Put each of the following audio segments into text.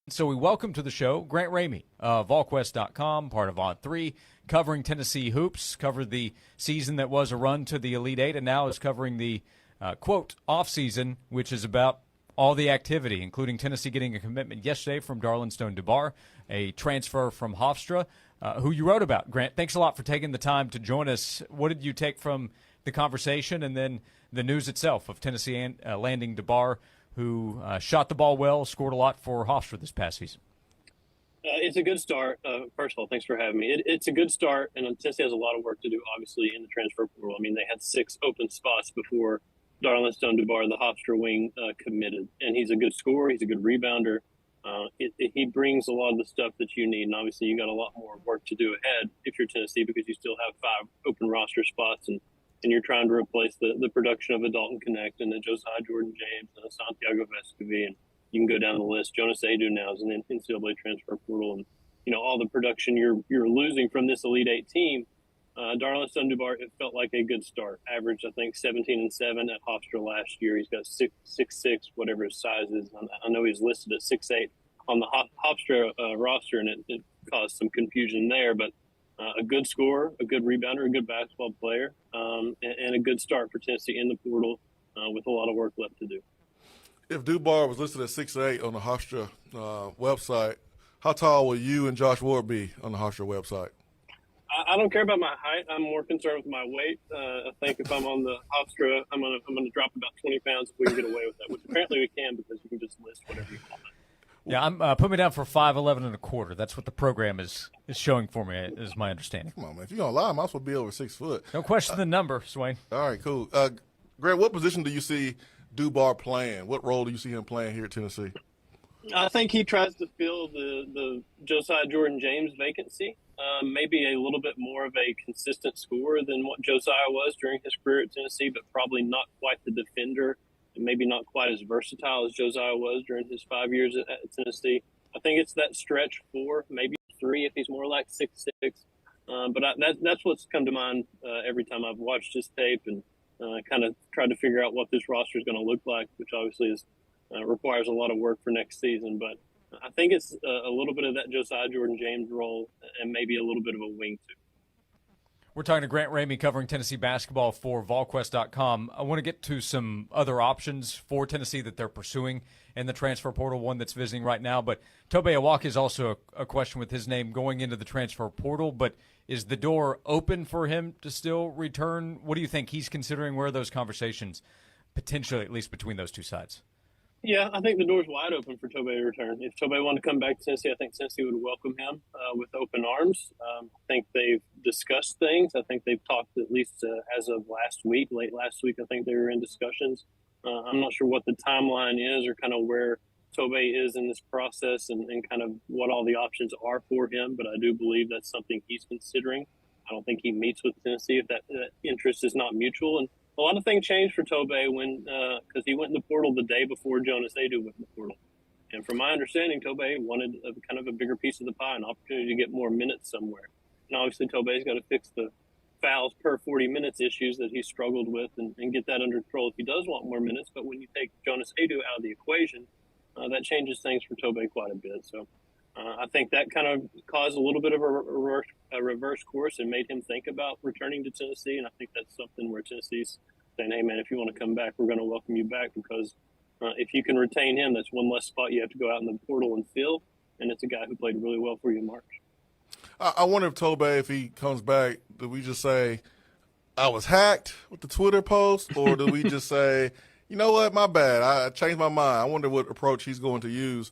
So we welcome to the show Grant Ramey of Volquest.com, part of On3, covering Tennessee hoops, covered the season that was a run to the Elite Eight, and now is covering the, quote, off-season, which is about all the activity, including Tennessee getting a commitment yesterday from Darlinstone Dubar, a transfer from Hofstra, who you wrote about. Grant, thanks a lot for taking the time to join us. What did you take from the conversation and then the news itself of Tennessee landing Dubar, who shot the ball well, scored a lot for Hofstra this past season? It's a good start. First of all, thanks for having me. It's a good start, and Tennessee has a lot of work to do, obviously, in the transfer portal. I mean, they had 6 open spots before Darlinstone Dubar, the Hofstra wing, committed. And he's a good scorer. He's a good rebounder. He brings a lot of the stuff that you need, and obviously you got a lot more work to do ahead if you're Tennessee, because you still have 5 open roster spots, and you're trying to replace the production of a Dalton Connect and a Josiah Jordan-James and a Santiago Vescovi, and you can go down the list. Jonas Adu now is an NCAA transfer portal, and all the production you're losing from this Elite Eight team. Darlinstone Dubar, it felt like a good start. Averaged, I think, 17 and 7 at Hofstra last year. He's got 6'6", whatever his size is. I know he's listed at 6'8" on the Hofstra roster, and it caused some confusion there, but. A good scorer, a good rebounder, a good basketball player, and a good start for Tennessee in the portal with a lot of work left to do. If Dubar was listed at 6'8" on the Hofstra website, how tall will you and Josh Ward be on the Hofstra website? I don't care about my height. I'm more concerned with my weight. I think if I'm on the Hofstra, I'm gonna drop about 20 pounds if we can get away with that, which apparently we can because you can just list whatever you want. Yeah, I'm put me down for 5'11" and a quarter. That's what the program is showing for me, is my understanding. Come on, man. If you're going to lie, I might as well be over 6 foot. Don't question the number, Swain. All right, cool. Grant, what position do you see Dubar playing? What role do you see him playing here at Tennessee? I think he tries to fill the Josiah Jordan-James vacancy. Maybe a little bit more of a consistent scorer than what Josiah was during his career at Tennessee, but probably not quite the defender. And maybe not quite as versatile as Josiah was during his 5 years at Tennessee. I think it's that stretch 4, maybe 3 if he's more like 6'6". But that's what's come to mind every time I've watched his tape and kind of tried to figure out what this roster is going to look like, which obviously requires a lot of work for next season. But I think it's a little bit of that Josiah Jordan-James role and maybe a little bit of a wing too. We're talking to Grant Ramey covering Tennessee basketball for Volquest.com. I want to get to some other options for Tennessee that they're pursuing in the transfer portal, one that's visiting right now. But Tobe Awaka is also a question with his name going into the transfer portal. But is the door open for him to still return? What do you think he's considering? Where are those conversations potentially, at least between those two sides? Yeah, I think the door's wide open for Tobe to return. If Tobe wanted to come back to Tennessee, I think Tennessee would welcome him with open arms. I think they've discussed things. I think they've talked at least as of late last week. I think they were in discussions. I'm not sure what the timeline is or kind of where Tobe is in this process and kind of what all the options are for him, but I do believe that's something he's considering. I don't think he meets with Tennessee if that interest is not mutual. And a lot of things changed for Tobe when because he went in the portal the day before Jonas Adu went in the portal. And from my understanding, Tobe wanted kind of a bigger piece of the pie, an opportunity to get more minutes somewhere. And obviously Tobe's got to fix the fouls per 40 minutes issues that he struggled with and get that under control if he does want more minutes. But when you take Jonas Adu out of the equation, that changes things for Tobe quite a bit. So I think that kind of caused a little bit of a reverse course and made him think about returning to Tennessee. And I think that's something where Tennessee's saying, hey, man, if you want to come back, we're going to welcome you back because if you can retain him, that's one less spot you have to go out in the portal and fill. And it's a guy who played really well for you in March. I wonder if Tobe, if he comes back, do we just say, I was hacked with the Twitter post, or do we just say, you know what, my bad, I changed my mind. I wonder what approach he's going to use.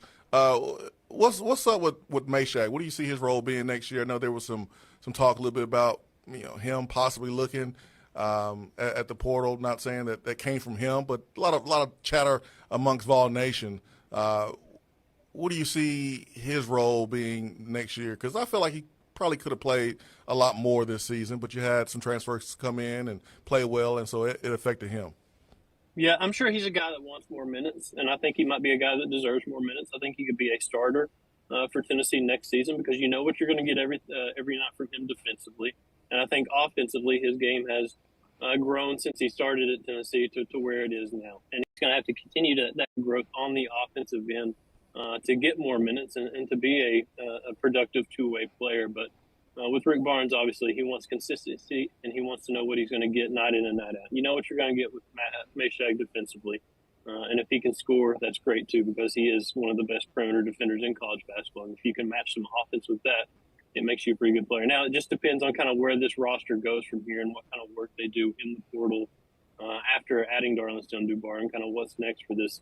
What's up with Mashack? What do you see his role being next year? I know there was some talk a little bit about him possibly looking at the portal. Not saying that came from him, but a lot of chatter amongst Vol Nation. What do you see his role being next year? Because I feel like he probably could have played a lot more this season, but you had some transfers come in and play well, and so it affected him. Yeah, I'm sure he's a guy that wants more minutes, and I think he might be a guy that deserves more minutes. I think he could be a starter for Tennessee next season because you know what you're going to get every night from him defensively. And I think offensively his game has grown since he started at Tennessee to where it is now. And he's going to have to continue that growth on the offensive end to get more minutes and to be a productive two-way player. But with Rick Barnes, obviously, he wants consistency, and he wants to know what he's going to get night in and night out. You know what you're going to get with Mashack defensively. And if he can score, that's great, too, because he is one of the best perimeter defenders in college basketball. And if you can match some offense with that, it makes you a pretty good player. Now, it just depends on kind of where this roster goes from here and what kind of work they do in the portal after adding Darlinstone Dubar and kind of what's next for this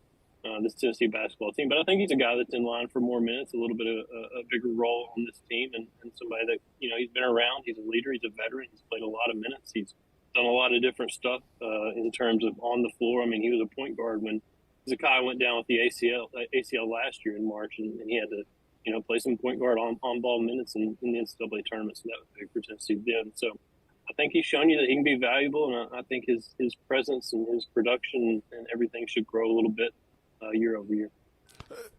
Tennessee basketball team. But I think he's a guy that's in line for more minutes, a little bit of a bigger role on this team, and somebody that, he's been around. He's a leader. He's a veteran. He's played a lot of minutes. He's done a lot of different stuff in terms of on the floor. I mean, he was a point guard when Zakai went down with the ACL last year in March, and he had to, play some point guard on-ball minutes in the NCAA tournament, so that was big for Tennessee then. So I think he's shown you that he can be valuable, and I think his presence and his production and everything should grow a little bit year over year.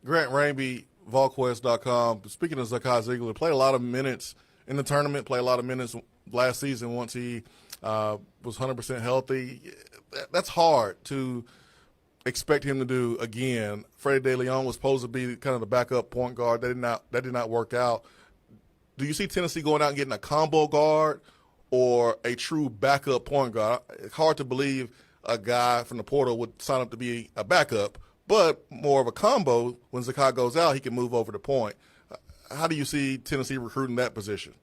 Grant Ramey, Volquest.com. Speaking of Zakai Ziegler, played a lot of minutes in the tournament, played a lot of minutes last season once he was 100% healthy. That's hard to expect him to do again. Freddie De Leon was supposed to be kind of the backup point guard. That did not work out. Do you see Tennessee going out and getting a combo guard or a true backup point guard? It's hard to believe a guy from the portal would sign up to be a backup, but more of a combo. When Zakai goes out, he can move over to point. How do you see Tennessee recruiting that position?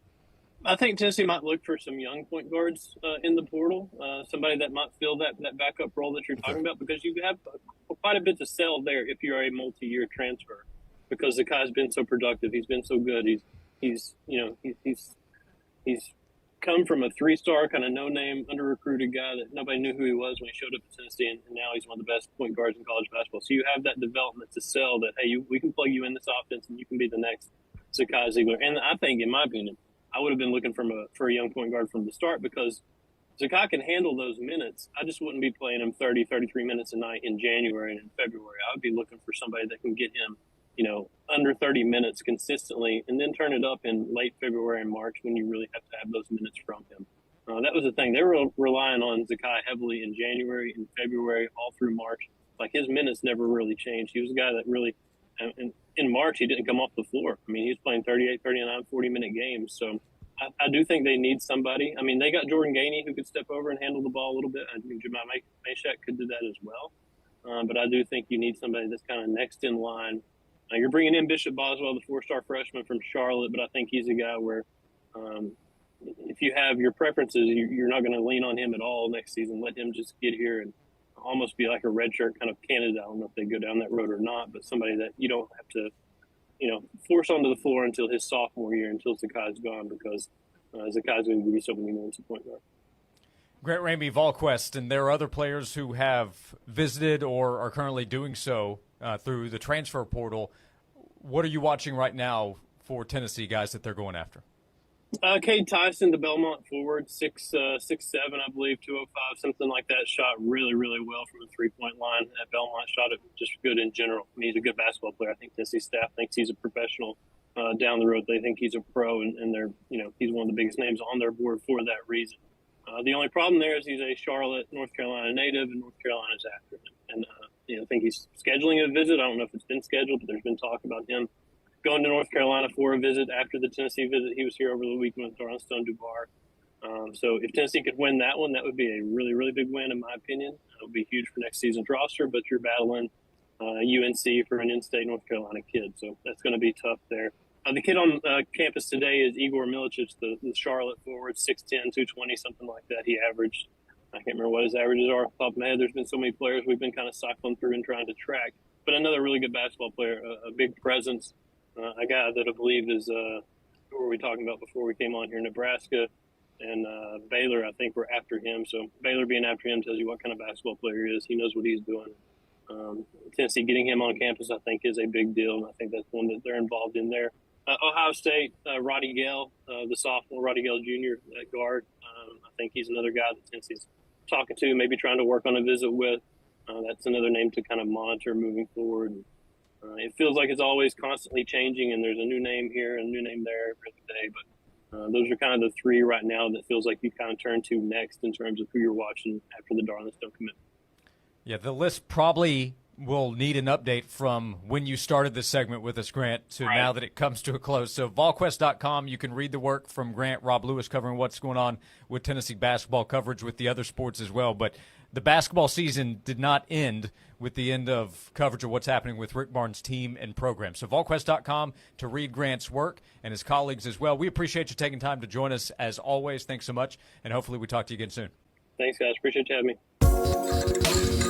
I think Tennessee might look for some young point guards in the portal, somebody that might fill that backup role that you're talking about, because you have quite a bit to sell there if you're a multi-year transfer, because Zakai's been so productive. He's been so good. He's come from a three-star kind of no-name, under-recruited guy that nobody knew who he was when he showed up at Tennessee, and now he's one of the best point guards in college basketball. So you have that development to sell that, hey, we can plug you in this offense and you can be the next Zakai Ziegler. And I think, in my opinion, I would have been looking for a young point guard from the start, because Zakai can handle those minutes. I just wouldn't be playing him 30, 33 minutes a night in January and in February. I would be looking for somebody that can get him, under 30 minutes consistently, and then turn it up in late February and March when you really have to have those minutes from him. That was the thing. They were relying on Zakai heavily in January and February, all through March. Like, his minutes never really changed. He was a guy that really in March, he didn't come off the floor. I mean, he was playing 38, 39, 40-minute games. So I do think they need somebody. I mean, they got Jordan Gainey, who could step over and handle the ball a little bit. I think Jahmai Mashack could do that as well. But I do think you need somebody that's kind of next in line. You're bringing in Bishop Boswell, the four-star freshman from Charlotte, but I think he's a guy where if you have your preferences, you're not going to lean on him at all next season. Let him just get here and almost be like a redshirt kind of candidate. I don't know if they go down that road or not, but somebody that you don't have to, force onto the floor until his sophomore year, until Zakai's gone, because Zakai's going to give you so many minutes at point guard. Grant Ramey, Volquest, and there are other players who have visited or are currently doing so through the transfer portal. What are you watching right now for Tennessee guys that they're going after? Cade Tyson, the Belmont forward, 6'7", I believe, 205, something like that. Shot really, really well from the three-point line at Belmont. Shot it just good in general. I mean, he's a good basketball player. I think Tennessee staff thinks he's a professional down the road. They think he's a pro, and they're, he's one of the biggest names on their board for that reason. The only problem there is he's a Charlotte, North Carolina native, and North Carolina's after him. And I think he's scheduling a visit. I don't know if it's been scheduled, but there's been talk about him going to North Carolina for a visit after the Tennessee visit. He was here over the weekend with Darlinstone Dubar. So if Tennessee could win that one, that would be a really, really big win, in my opinion. It would be huge for next season's roster, but you're battling UNC for an in-state North Carolina kid. So that's going to be tough there. The kid on campus today is Igor Milicic, the Charlotte forward, 6'10", 220, something like that. He averaged, I can't remember what his averages are off the top of my head. There's been so many players we've been kind of cycling through and trying to track. But another really good basketball player, a big presence, a guy that I believe is, who were we talking about before we came on here, Nebraska and Baylor, I think, were after him. So Baylor being after him tells you what kind of basketball player he is. He knows what he's doing. Tennessee getting him on campus, I think, is a big deal, and I think that's one that they're involved in there. Ohio State, Roddy Gale, the sophomore, Roddy Gale Jr. at guard. I think he's another guy that Tennessee's talking to, maybe trying to work on a visit with. That's another name to kind of monitor moving forward. It feels like it's always constantly changing, and there's a new name here and a new name there every day. But those are kind of the three right now that feels like you kind of turn to next in terms of who you're watching after the Darlinstone commitment. Yeah, the list probably we'll need an update from when you started this segment with us, Grant, to Right. now that it comes to a close. So Volquest.com, you can read the work from Grant, Rob Lewis, covering what's going on with Tennessee basketball, coverage with the other sports as well. But the basketball season did not end with the end of coverage of what's happening with Rick Barnes' team and program. So Volquest.com to read Grant's work and his colleagues as well. We appreciate you taking time to join us as always. Thanks so much, and hopefully we talk to you again soon. Thanks, guys. Appreciate you having me.